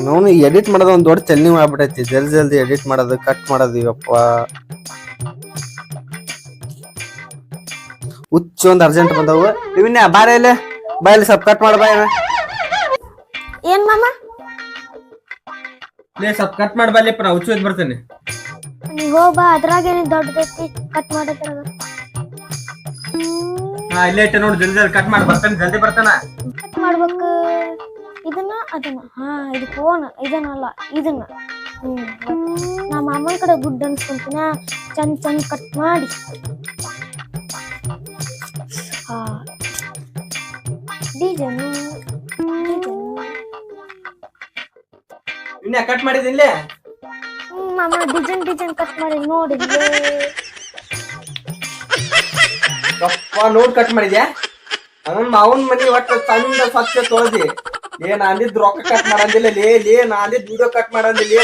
ನೋನು edit ಮಾಡೋದು ಒಂದ್ ದೊಡ್ಡ ಚನ್ನಿ ಮಾಡ್ಬಿಟ್ಟೈತಿ. ಜಲ್ದಿ ಜಲ್ದಿ ಎಡಿಟ್ ಮಾಡೋದು, ಕಟ್ ಮಾಡೋದು. ಇವಪ್ಪ ಹುಚ್ಚ ಒಂದ್ ಅರ್ಜೆಂಟ್ ಬಂದವು. ಇವನ್ಯ ಬಾರ ಇಲ್ಲಿ, ಬಾಯಲ್ಲಿ ಸ್ವಲ್ಪ ಕಟ್ ಮಾಡ ಬಾಯ. ಏನ್ ಮಾಮ? ಸ್ವಲ್ಪ ಕಟ್ ಮಾಡಿ ಬಾಲಿಪ್ಪ, ನಾ ಹುಚ್ಚು ಬರ್ತೇನೆ. ನೀ ಹೋಗ್ಬಾ, ಅದ್ರಾಗೇನಿ ದೊಡ್ಡದೈತಿ ಕಟ್ ಮಾಡದ್ರ. ಹಾ ಇಲ್ಲೇ ಇಟ್ಟೆ ನೋಡಿ, ಜಲ್ದಿ ಜಲ್ದಿ ಕಟ್ ಮಾಡಿ ಬರ್ತಾನೆ, ಜಲ್ದಿ ಬರ್ತಾನ. ಕಟ್ ಮಾಡ್ಬೇಕು ಇದನ್ನ ಅದನ್ನ. ಹಾ ಇದು ಫೋನ್ ಇದನ್ನಲ್ಲ, ಇದನ್ನ. ನಮ್ಮ ಅಮ್ಮನ ಕಡೆ ಗುಡ್ ಅನ್ಸ್ಕೊಂತೀನ. ಚಂದ ಚಂದ ಕಟ್ ಮಾಡಿ. ಹಾ ಡಿಜನು ಇನ್ನ ಕಟ್ ಮಾಡಿದಿಲ್ಲ ಮಾಮ. ಡಿಸೈನ್ ಡಿಸೈನ್ ಕಟ್ ಮಾಡಿ ನೋಡಿ. ನೋಡ್ ಕಟ್ ಮಾಡಿದ್ಯಾ? ಅವನ್ ಮನಿ ಒಟ್ಟು ಚಂದ ಸ್ವಚ್ಛ ತೊಳ್ದಿ. ಏನ್ ಅಂದಿದ್ ರೊಕ್ಕ ಕಟ್ ಮಾಡಂದಿಲ್ಲ ಲೇ, ನಾ ಅಂದಿದ್ ವಿಡಿಯೋ ಕಟ್ ಮಾಡಂದಿಲ್ಲ.